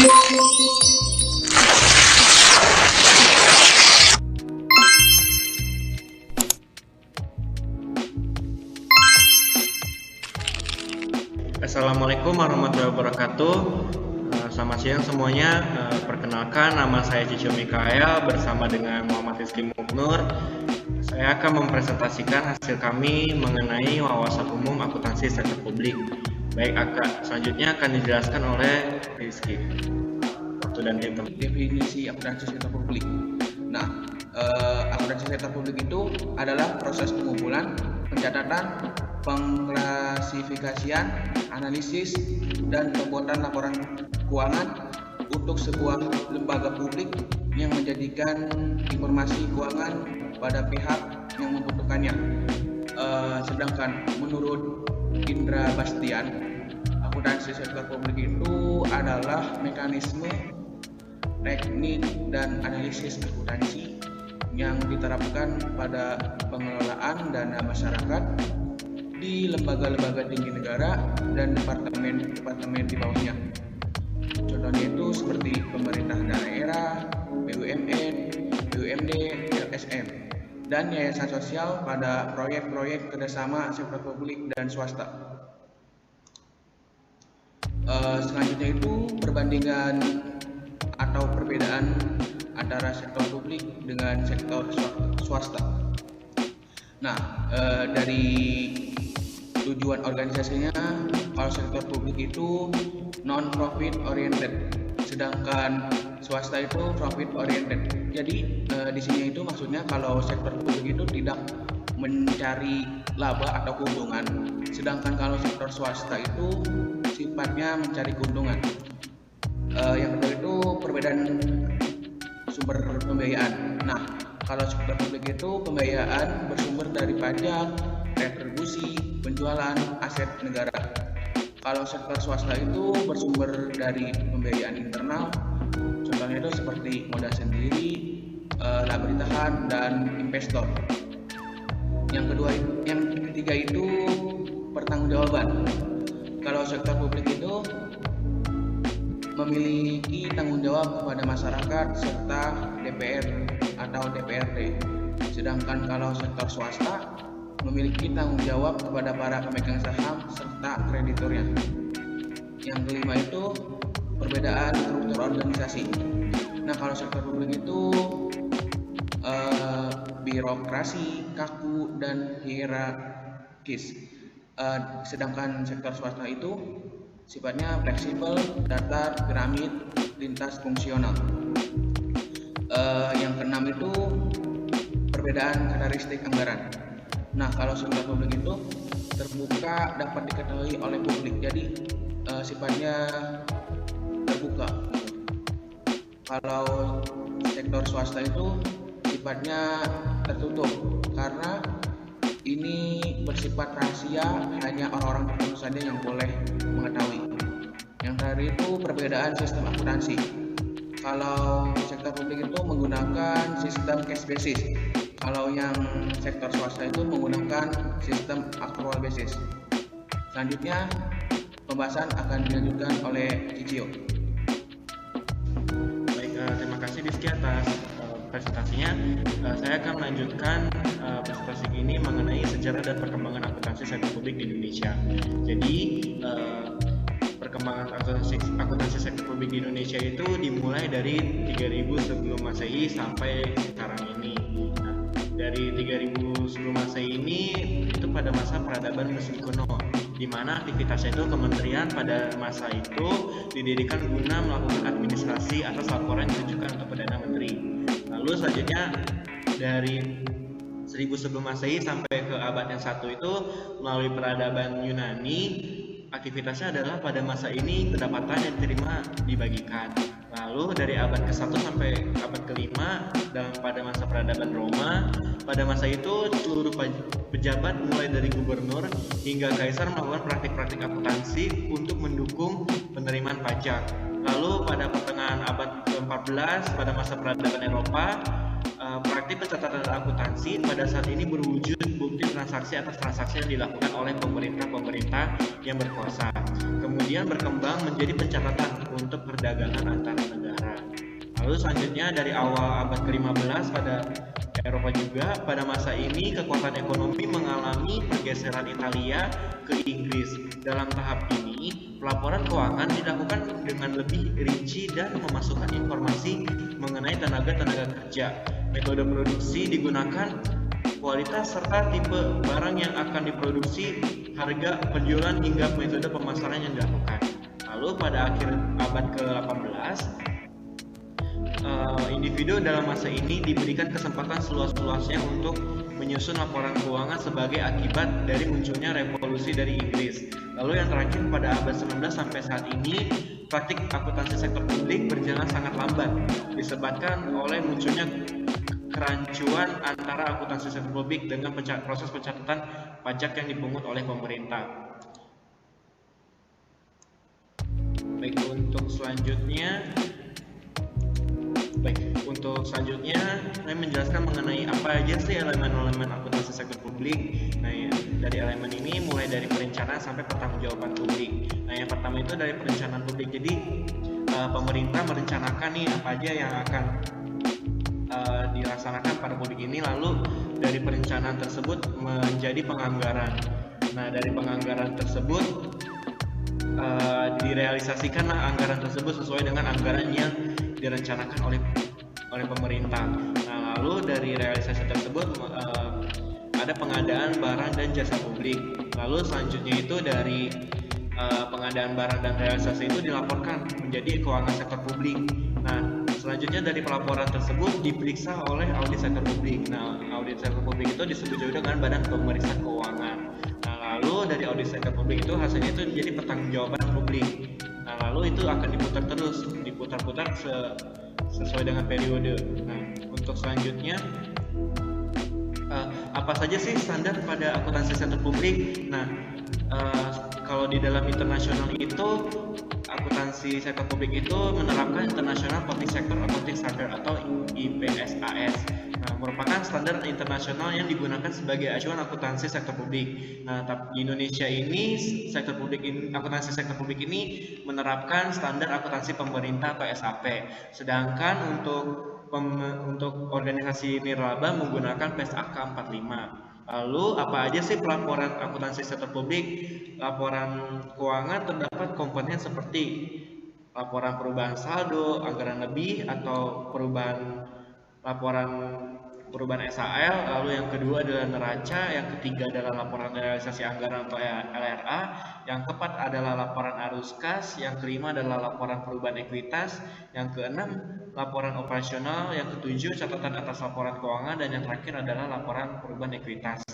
Assalamualaikum warahmatullahi wabarakatuh. Selamat siang semuanya. Perkenalkan, nama saya Cicio Mikael bersama dengan Muhammad Rizky Muknur. Saya akan mempresentasikan hasil kami mengenai wawasan umum akuntansi sektor publik. Baik, selanjutnya akan dijelaskan oleh Rizky. Waktu dan tim. Definisi akuntansi sektor publik. Nah, akuntansi sektor publik itu adalah proses pengumpulan, pencatatan, pengklasifikasian, analisis, dan pembuatan laporan keuangan untuk sebuah lembaga publik yang menjadikan informasi keuangan pada pihak yang membutuhkannya. Sedangkan menurut Indra Bastian, akuntansi sektor publik itu adalah mekanisme, teknik, dan analisis akuntansi yang diterapkan pada pengelolaan dana masyarakat di lembaga-lembaga tinggi negara dan departemen-departemen di bawahnya. Contohnya itu seperti pemerintah daerah, BUMN, BUMD, LSM, dan yayasan sosial pada proyek-proyek kerjasama sektor publik dan swasta. Selanjutnya itu perbandingan atau perbedaan antara sektor publik dengan sektor swasta. Nah, dari tujuan organisasinya, kalau sektor publik itu non-profit oriented, sedangkan swasta itu profit oriented. Jadi di sini itu maksudnya kalau sektor publik itu tidak mencari laba atau keuntungan, sedangkan kalau sektor swasta itu sifatnya mencari keuntungan. Yang kedua itu perbedaan sumber pembiayaan. Nah, kalau sektor publik itu pembiayaan bersumber dari pajak, retribusi, penjualan aset negara. Kalau sektor swasta itu bersumber dari pembiayaan internal, contohnya itu seperti modal sendiri, laba ditahan, dan investor. Yang ketiga itu pertanggungjawaban. Kalau sektor publik itu memiliki tanggung jawab kepada masyarakat serta DPR atau DPRD. Sedangkan kalau sektor swasta memiliki tanggung jawab kepada para pemegang saham serta krediturnya. Yang kelima itu perbedaan struktur organisasi. Nah, kalau sektor publik itu birokrasi, kaku, dan hierarkis. Sedangkan sektor swasta itu sifatnya fleksibel, datar, piramid, lintas fungsional. Yang keenam itu perbedaan karakteristik anggaran. Nah, kalau sektor publik itu terbuka, dapat diketahui oleh publik, jadi sifatnya terbuka. Kalau sektor swasta itu sifatnya tertutup karena ini bersifat rahasia, hanya orang-orang tertentu saja yang boleh mengetahui. Yang terakhir itu perbedaan sistem akuntansi. Kalau sektor publik itu menggunakan sistem cash basis, kalau yang sektor swasta itu menggunakan sistem accrual basis. Selanjutnya pembahasan akan dilanjutkan oleh Cicio. Baik, terima kasih Rizky atas presentasinya. Saya akan melanjutkan presentasi ini mengenai sejarah dan perkembangan akuntansi sektor publik di Indonesia. Jadi perkembangan akuntansi sektor publik di Indonesia itu dimulai dari 3000 sebelum Masehi sampai sekarang ini. Nah, dari 3000 sebelum Masehi ini itu pada masa peradaban Mesir kuno, di mana aktivitasnya itu kementerian pada masa itu didirikan guna melakukan administrasi atas laporan yang ditujukan untuk Perdana Menteri. Lalu selanjutnya dari 1000 sebelum Masehi sampai ke abad yang 1 itu melalui peradaban Yunani, aktivitasnya adalah pada masa ini pendapatan yang diterima dibagikan. Lalu dari abad ke-1 sampai abad ke-5 dalam pada masa peradaban Roma, pada masa itu seluruh pejabat mulai dari gubernur hingga kaisar melakukan praktik-praktik akuntansi untuk mendukung penerimaan pajak. Lalu pada pertengahan abad ke-14 pada masa peradaban Eropa, praktik pencatatan akuntansi pada saat ini berwujud bukti transaksi atas transaksi yang dilakukan oleh pemerintah yang berkuasa. Kemudian berkembang menjadi pencatatan untuk perdagangan antar negara. Lalu selanjutnya dari awal abad ke-15 pada Eropa juga, pada masa ini kekuatan ekonomi mengalami pergeseran Italia ke Inggris. Dalam tahap ini, pelaporan keuangan dilakukan dengan lebih rinci dan memasukkan informasi mengenai tenaga kerja. Metode produksi digunakan, kualitas serta tipe barang yang akan diproduksi, harga penjualan hingga metode pemasaran yang dilakukan. Lalu pada akhir abad ke-18, individu dalam masa ini diberikan kesempatan seluas-luasnya untuk menyusun laporan keuangan sebagai akibat dari munculnya revolusi dari Inggris. Lalu yang terakhir pada abad 19 sampai saat ini, praktik akuntansi sektor publik berjalan sangat lambat disebabkan oleh munculnya kerancuan antara akuntansi sektor publik dengan proses pencatatan pajak yang dipungut oleh pemerintah. Baik, untuk selanjutnya saya menjelaskan mengenai apa aja sih elemen-elemen akuntansi sektor publik. Nah, dari elemen ini mulai dari perencanaan sampai pertanggungjawaban publik. Nah, yang pertama itu dari perencanaan publik. Jadi pemerintah merencanakan nih apa aja yang akan dilaksanakan pada publik ini, lalu dari perencanaan tersebut menjadi penganggaran. Nah, dari penganggaran tersebut direalisasikanlah anggaran tersebut sesuai dengan anggaran yang direncanakan oleh pemerintah. Nah, lalu dari realisasi tersebut ada pengadaan barang dan jasa publik. Lalu selanjutnya itu dari pengadaan barang dan realisasi itu dilaporkan menjadi keuangan sektor publik. Nah, selanjutnya dari pelaporan tersebut diperiksa oleh audit sektor publik. Nah, audit sektor publik itu disebut juga dengan Badan Pemeriksa Keuangan. Nah, lalu dari audit sektor publik itu hasilnya itu menjadi pertanggungjawaban publik. Nah, lalu itu akan diputar-putar sesuai dengan periode. Nah, untuk selanjutnya apa saja sih standar pada akuntansi sektor publik? Nah, kalau di dalam internasional itu akuntansi sektor publik itu menerapkan International Public Sector Accounting Standard atau IPSAS. Nah, merupakan standar internasional yang digunakan sebagai acuan akuntansi sektor publik. Nah, di Indonesia ini akuntansi sektor publik ini menerapkan standar akuntansi pemerintah atau SAP. Sedangkan untuk organisasi nirlaba menggunakan PSAK 45. Lalu apa aja sih pelaporan akuntansi sektor publik? Laporan keuangan terdapat komponen seperti laporan perubahan saldo, anggaran lebih atau laporan perubahan SAL, lalu yang kedua adalah neraca, yang ketiga adalah laporan realisasi anggaran atau LRA, yang keempat adalah laporan arus kas, yang kelima adalah laporan perubahan ekuitas, yang keenam laporan operasional, yang ketujuh catatan atas laporan keuangan, dan yang terakhir adalah laporan perubahan ekuitas.